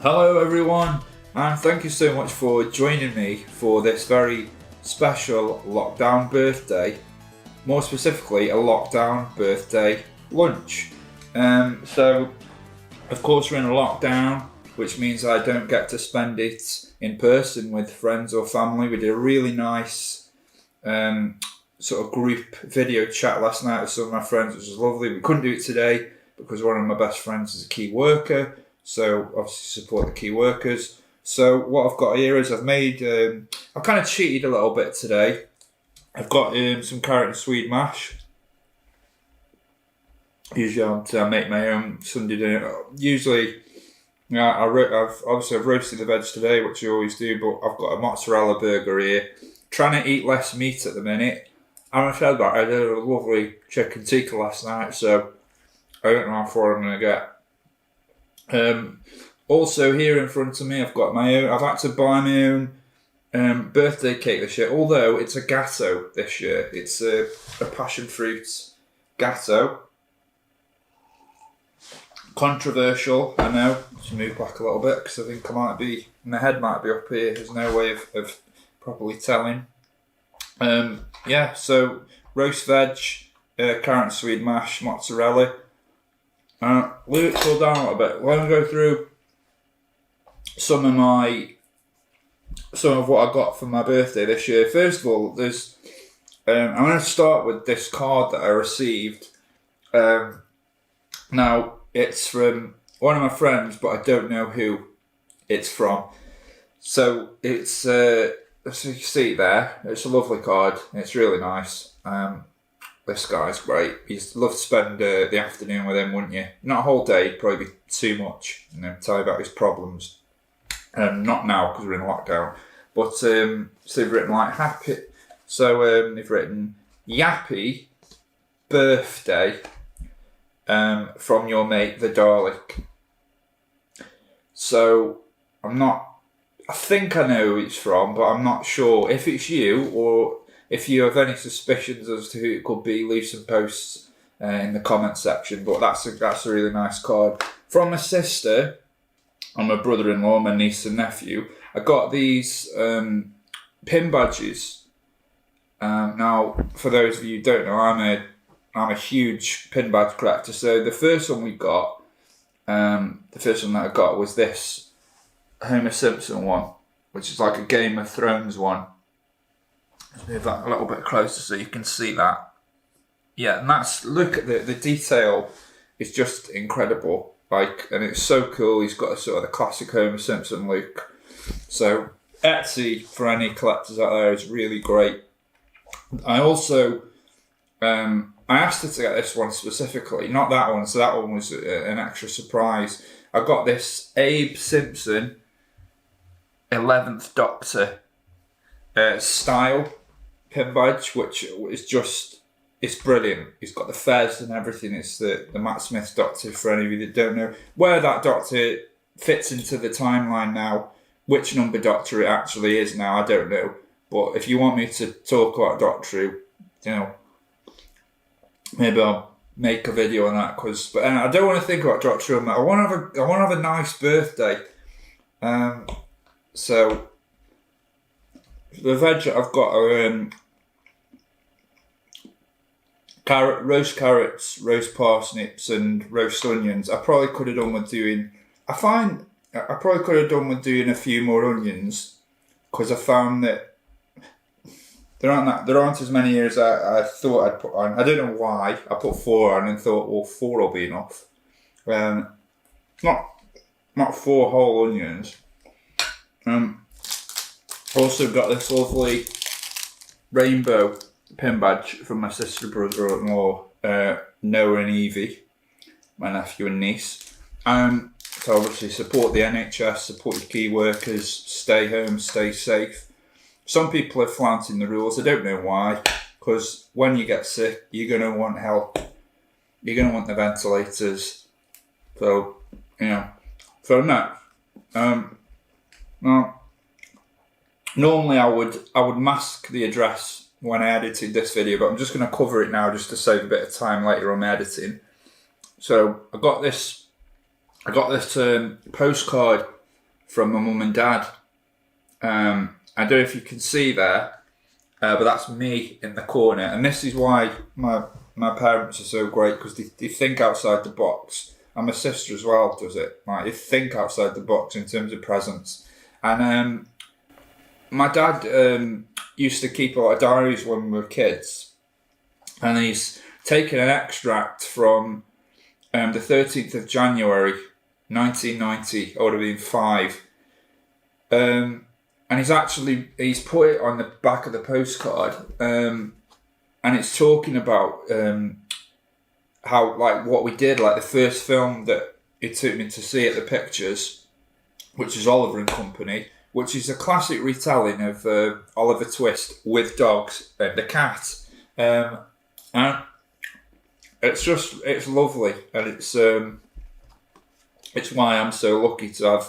Hello everyone, and thank you so much for joining me for this very special lockdown birthday. More specifically, a lockdown birthday lunch. So, of course, we're in a lockdown, which means I don't get to spend it in person with friends or family. We did a really nice sort of group video chat last night with some of my friends, which was lovely. We couldn't do it today because one of my best friends is a key worker. So obviously support the key workers. So what I've got here is I've made, I've kind of cheated a little bit today. I've got some carrot and swede mash. Usually I make my own Sunday dinner. Usually, I've roasted the veg today, which I always do, but I've got a mozzarella burger here. Trying to eat less meat at the minute. Having said that, I did a lovely chicken tikka last night, so I don't know how far I'm going to get. Also here in front of me I've got my own, I've had to buy my own birthday cake this year, although it's a gatto this year. It's a passion fruit gatto. Controversial, I know. Just move back a little bit because I think my head might be up here. There's no way of properly telling. So roast veg, carrot and swede mash, mozzarella. Leave it cool down a little bit. Let me go through some of what I got for my birthday this year. First of all, I'm going to start with this card that I received. Now, it's from one of my friends, but I don't know who it's from. So it's so you can see there. It's a lovely card. It's really nice. This guy's great. You'd love to spend the afternoon with him, wouldn't you? Not a whole day, probably be too much. Tell you about his problems. Not now because we're in lockdown. But so they've written like happy. So they've written Yappy birthday from your mate the Dalek. So I think I know who it's from, but I'm not sure if it's you or. If you have any suspicions as to who it could be, leave some posts in the comment section. But that's a really nice card. From my sister and my brother-in-law, my niece and nephew, I got these pin badges. Now, for those of you who don't know, I'm a huge pin badge collector. So the first one that I got was this Homer Simpson one, which is like a Game of Thrones one. Let's move that a little bit closer so you can see that. Yeah, and look at the detail is just incredible. And it's so cool. He's got a sort of the classic Homer Simpson look. So Etsy, for any collectors out there, is really great. I also, I asked her to get this one specifically, not that one. So that one was an extra surprise. I got this Abe Simpson 11th Doctor style pin badge, which is it's brilliant. He's got the fez and everything. It's the Matt Smith Doctor, for any of you that don't know. Where that Doctor fits into the timeline now, which number Doctor it actually is now, I don't know. But if you want me to talk about Doctor Who, maybe I'll make a video on that. But I don't want to think about Doctor Who. I want to have a nice birthday. So the veg that I've got are roast carrots, roast parsnips, and roast onions. I probably could have done with doing. I probably could have done with doing a few more onions, because I found that there aren't as many here as I thought I'd put on. I don't know why I put 4 on and thought, well, 4 will be enough. Not 4 whole onions. Also got this lovely rainbow pin badge from my sister, brother-in-law, Noah and Evie, my nephew and niece. So obviously support the NHS, support your key workers, stay home, stay safe. Some people are flouting the rules. I don't know why, because when you get sick, you're going to want help. You're going to want the ventilators. So, now, normally I would mask the address when I edited this video, but I'm just going to cover it now just to save a bit of time later on my editing. So I got this postcard from my mum and dad. I don't know if you can see there, but that's me in the corner. And this is why my parents are so great, because they think outside the box. And my sister as well does it. Like, they think outside the box in terms of presents. And my dad used to keep a lot of diaries when we were kids. And he's taken an extract from the 13th of January 1990. I would have been 5. And he's put it on the back of the postcard. And it's talking about how, like, what we did, like the first film that it took me to see at the Pictures, which is Oliver and Company, which is a classic retelling of Oliver Twist with dogs and a cat. And it's lovely, and it's why I'm so lucky to have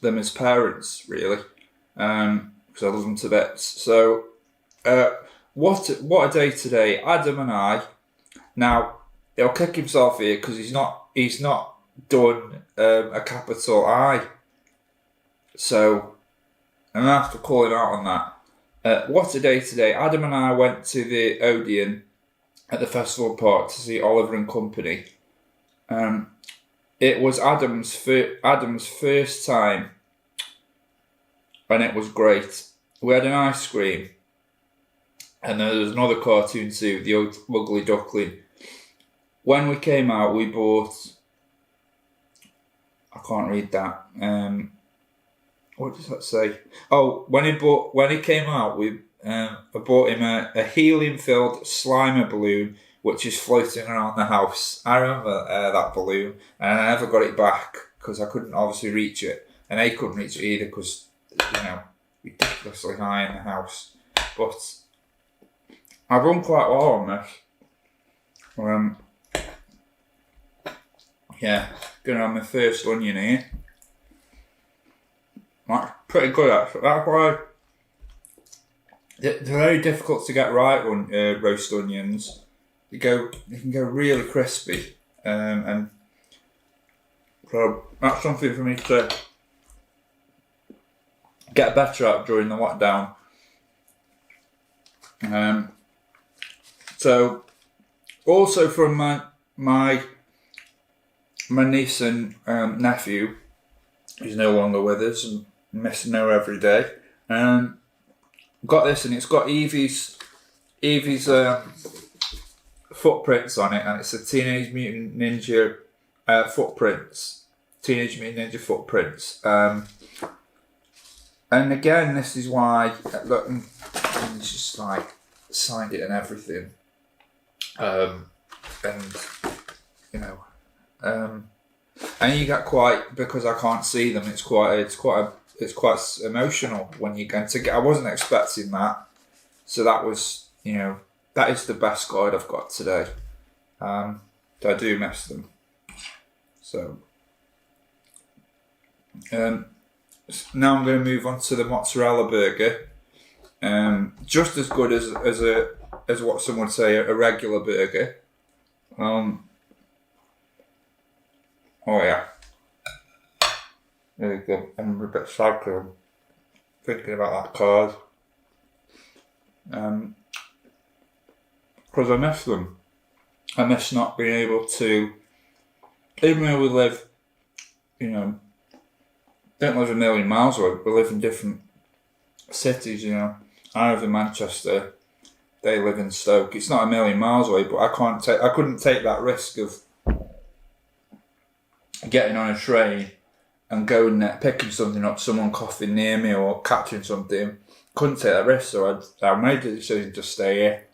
them as parents, really, because I love them to bits. So, what a day today! Adam and I. Now he'll kick himself here because he's not done a capital I. So I'm gonna have to call him out on that. What a day today! Adam and I went to the Odeon at the Festival Park to see Oliver and Company. It was Adam's first time, and it was great. We had an ice cream, and there was another cartoon too, the Ugly Duckling. When we came out, we bought. I can't read that. What does that say? Oh, when he came out, I bought him a helium-filled Slimer balloon, which is floating around the house. I remember that balloon, and I never got it back because I couldn't obviously reach it, and they couldn't reach it either because, ridiculously high in the house. But I've done quite well on this. Gonna have my first onion here. That's pretty good, actually. That's why they're very difficult to get right on roast onions. They can go really crispy, and so that's something for me to get better at during the lockdown. So also from my niece and nephew, who's no longer with us and missing her every day. Got this, and it's got Evie's footprints on it, and it's a Teenage Mutant Ninja footprints. Teenage Mutant Ninja footprints. And again, this is why look, and it's just like signed it and everything. And you get quite, because I can't see them. It's quite emotional when you get to get. I wasn't expecting that, so that was, that is the best guide I've got today. I do miss them. So now I'm going to move on to the mozzarella burger. Just as good as what some would say a regular burger. Oh yeah. There you go. I'm a bit sad because I'm thinking about that card. Because I miss them. I miss not being able to, even though we live, don't live a million miles away, we live in different cities, I live in Manchester, they live in Stoke. It's not a million miles away, but I couldn't take that risk of getting on a train and going there, picking something up, someone coughing near me or catching something. Couldn't take that risk, so I made the decision to stay here.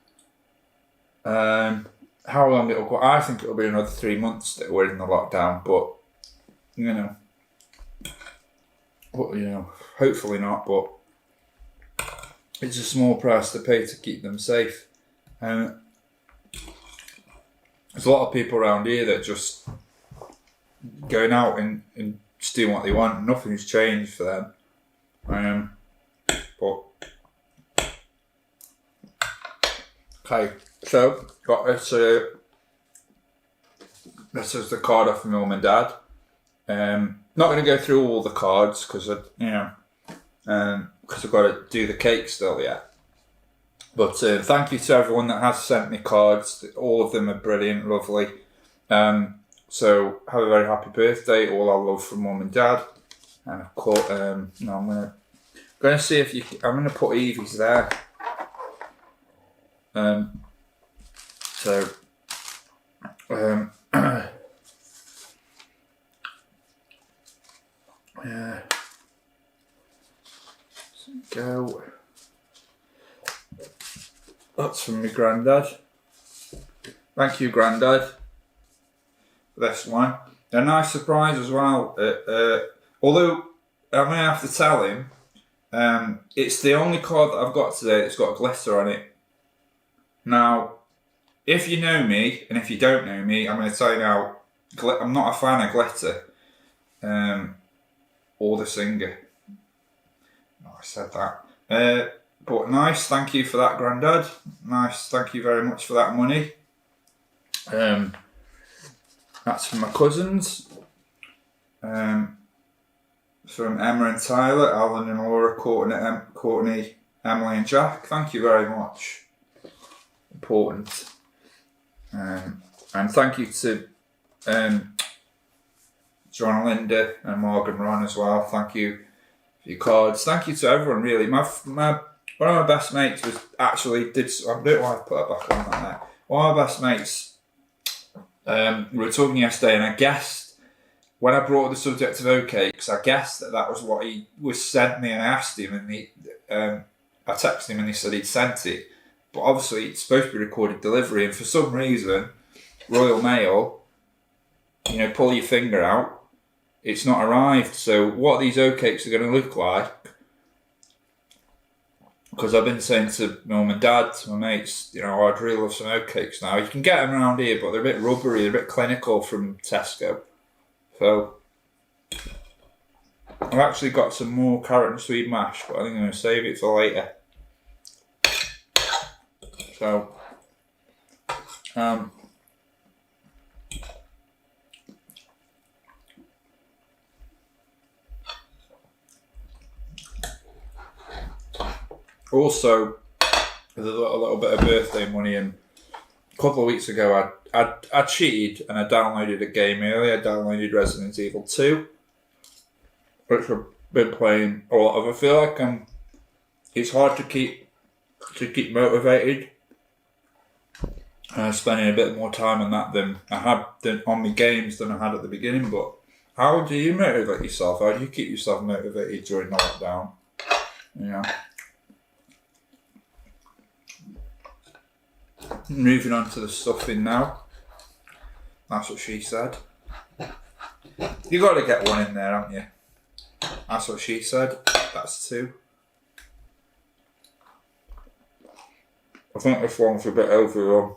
How long it'll go? I think it'll be another 3 months that we're in the lockdown, but hopefully not. But it's a small price to pay to keep them safe. There's a lot of people around here that just going out and just doing what they want. Nothing's changed for them. But okay, so got this. This is the card off my mum and dad. Not going to go through all the cards because I've got to do the cake still yet. But thank you to everyone that has sent me cards. All of them are brilliant, lovely. So have a very happy birthday. All our love from Mum and Dad. And of course, I'm gonna see if I'm gonna put Evie's there. Yeah. So go. That's from my granddad. Thank you, Grandad. This one. A nice surprise as well. Although I'm going to have to tell him, it's the only card that I've got today that's got glitter on it. Now, if you know me, and if you don't know me, I'm going to tell you now, I'm not a fan of glitter. Or the singer. Oh, I said that. But nice, thank you for that, Grandad. Nice, thank you very much for that money. That's from my cousins. From Emma and Tyler, Alan and Laura, Courtney, Emily and Jack. Thank you very much. Important. And thank you to John and Linda and Morgan Ron as well. Thank you for your cards. Thank you to everyone, really. One of my best mates was actually I don't know why I put it back on like that. One of my best mates, we were talking yesterday, and I guessed when I brought up the subject of oatcakes, I guessed that was what he was sent me, and I asked him, and I texted him, and he said he'd sent it, but obviously it's supposed to be recorded delivery, and for some reason, Royal Mail, pull your finger out, it's not arrived. So what these oatcakes are going to look like, because I've been saying to my mum and dad, to my mates, I'd really love some oatcakes now. You can get them around here, but they're a bit rubbery, they're a bit clinical from Tesco. So I've actually got some more carrot and sweet mash, but I think I'm going to save it for later. So, also, there's a little bit of birthday money, and a couple of weeks ago I cheated and I downloaded a game early. I downloaded Resident Evil 2, which I've been playing a lot of. I feel like it's hard to keep motivated. Spending a bit more time on that than I had on my games than I had at the beginning. But how do you motivate yourself? How do you keep yourself motivated during the lockdown? Moving on to the stuffing now. That's what she said. You got to get one in there, haven't you? That's what she said. That's 2. I think this one's a bit overrun.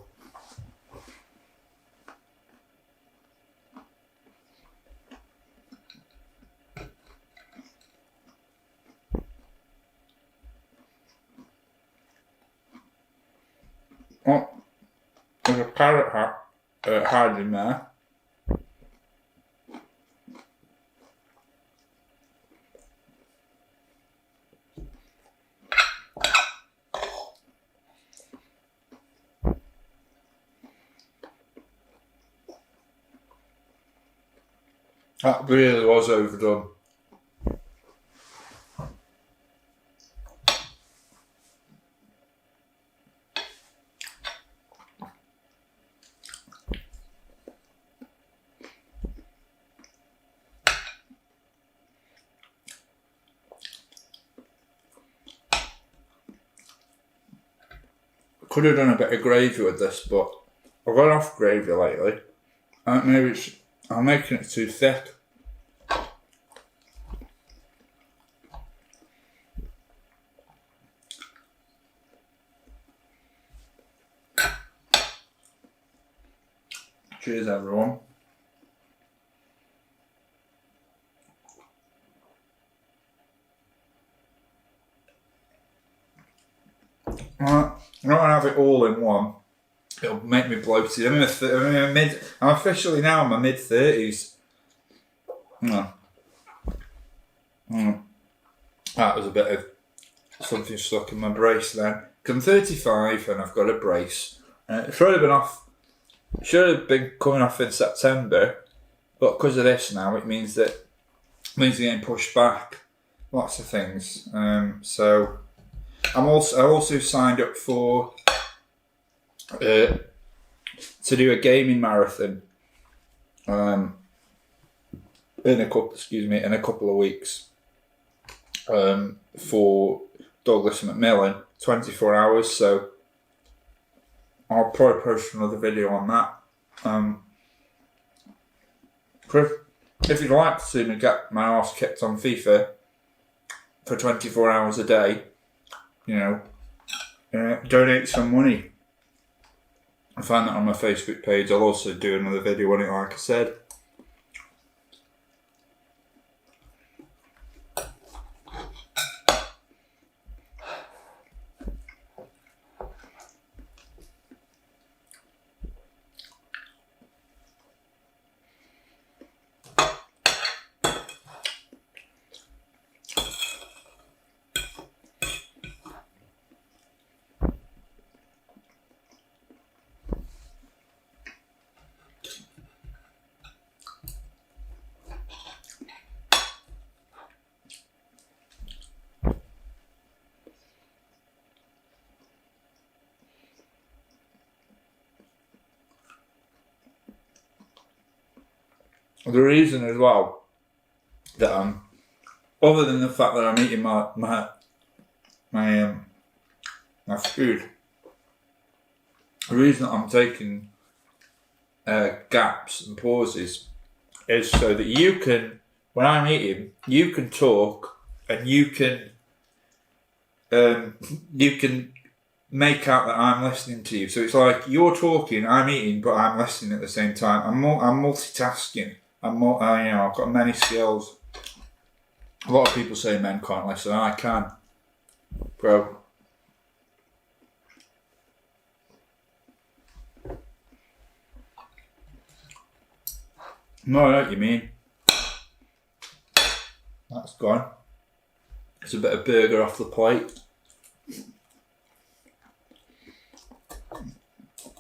Oh, there's a carrot hiding there. That really was overdone. Could have done a bit of gravy with this, but I've gone off gravy lately. I think maybe I'm making it too thick. Cheers, everyone. I don't want to have it all in one. It'll make me bloated. I'm officially now in my mid-30s. No. That was a bit of something stuck in my brace then. 'Cause I'm 35 and I've got a brace. It should have been coming off in September, but because of this now, it means that things are getting pushed back. Lots of things. So I also signed up for to do a gaming marathon. In a couple of weeks. For Douglas Macmillan, 24 hours. So I'll probably post another video on that. If you'd like to see me get my arse kicked on FIFA for 24 hours a day, donate some money. I'll find that on my Facebook page. I'll also do another video on it, like I said. The reason as well that other than the fact that I'm eating my food, the reason that I'm taking gaps and pauses is so that you can, when I'm eating, you can talk and you can make out that I'm listening to you. So it's like you're talking, I'm eating, but I'm listening at the same time. I'm multitasking. I've got many skills. A lot of people say men can't listen. I can, bro. No, I know what you mean. That's gone. It's a bit of burger off the plate.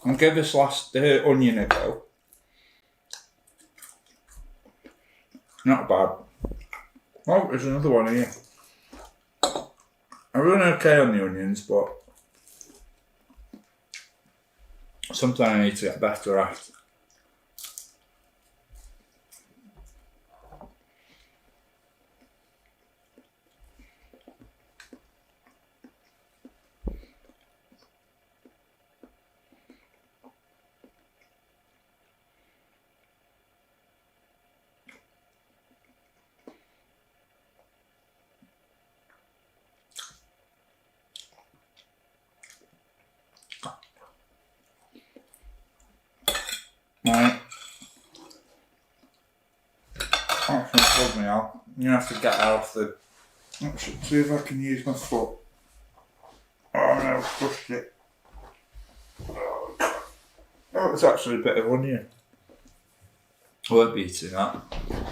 I'll give this last onion a go. Not bad. Oh, there's another one here. I'm doing okay on the onions, but something I need to get better at. Right. That's gonna flog me out. You're gonna have to get that off the. Let's see if I can use my foot. Oh no, I've pushed it. Oh, it's actually a bit of onion. I won't be eating that.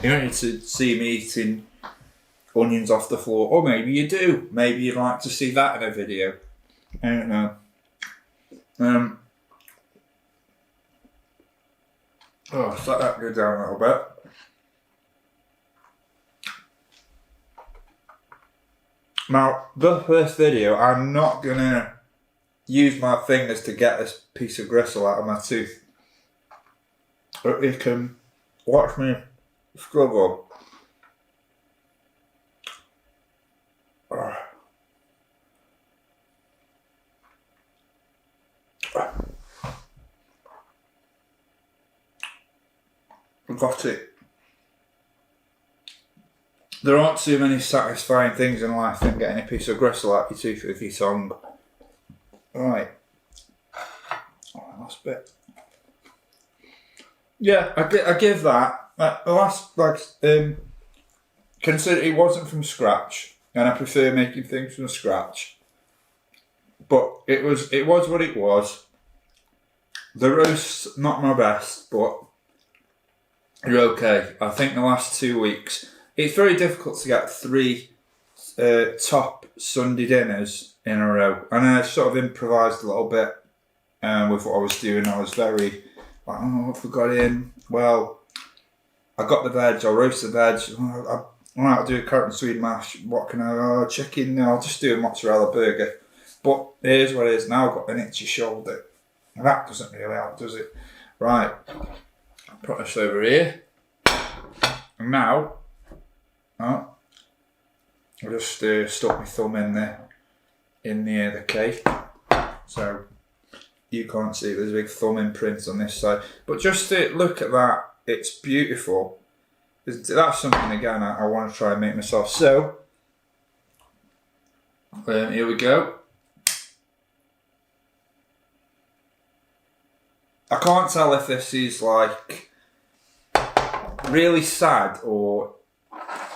You don't need to see me eating onions off the floor. Or maybe you do. Maybe you'd like to see that in a video. I don't know. Let's let that go down a little bit. Now, this video, I'm not going to use my fingers to get this piece of gristle out of my tooth. But you can watch me struggle. Got it. There aren't too many satisfying things in life than getting a piece of gristle out your tooth with your tongue. Right. Last bit. Yeah, I give that. The last, consider it wasn't from scratch, and I prefer making things from scratch. But it was what it was. The roast's not my best, but you're okay. I think the last 2 weeks, it's very difficult to get 3 top Sunday dinners in a row. And I sort of improvised a little bit with what I was doing. I was very, like, oh, what have I got in? Well, I got the veg, I'll roast the veg. I'll do a carrot and sweet mash. What can I, chicken? No, I'll just do a mozzarella burger. But here's what it is. Now I've got an itchy shoulder. That doesn't really help, does it? Right. I'll put this over here. And now, I'll just stuck my thumb in the cake. So you can't see, there's a big thumb imprint on this side. But just to look at that, it's beautiful. That's something, again, I want to try and make myself. So, here we go. I can't tell if this is like really sad or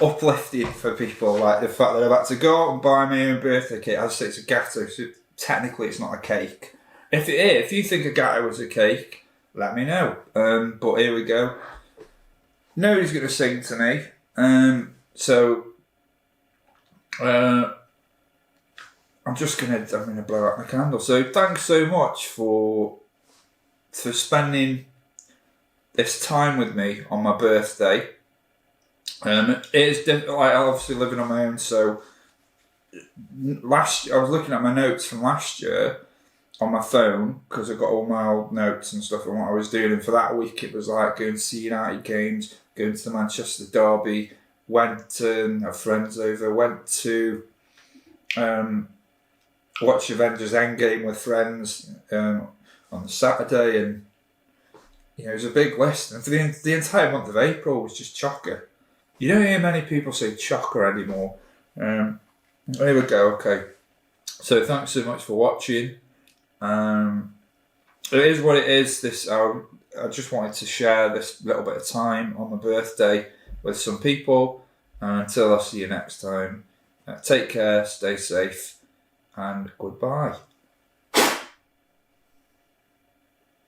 uplifting for people, like the fact that they're about to go out and buy me a birthday cake. As I say, it's a gatto, so technically it's not a cake. If you think a gatto was a cake, let me know. But here we go. Nobody's going to sing to me. So I'm gonna blow out my candle. So thanks so much for spending this time with me on my birthday. It's like obviously living on my own. So I was looking at my notes from last year on my phone because I got all my old notes and stuff and what I was doing. And for that week, it was like going to see United games, going to the Manchester derby, went to have friends over, went to watch Avengers Endgame with friends on the Saturday, and it was a big list. And for the entire month of April was just chocker. You don't hear many people say chocker anymore. There we go. Okay, so thanks so much for watching. It is what it is. I just wanted to share this little bit of time on my birthday with some people. Until I see you next time, take care, stay safe, and goodbye.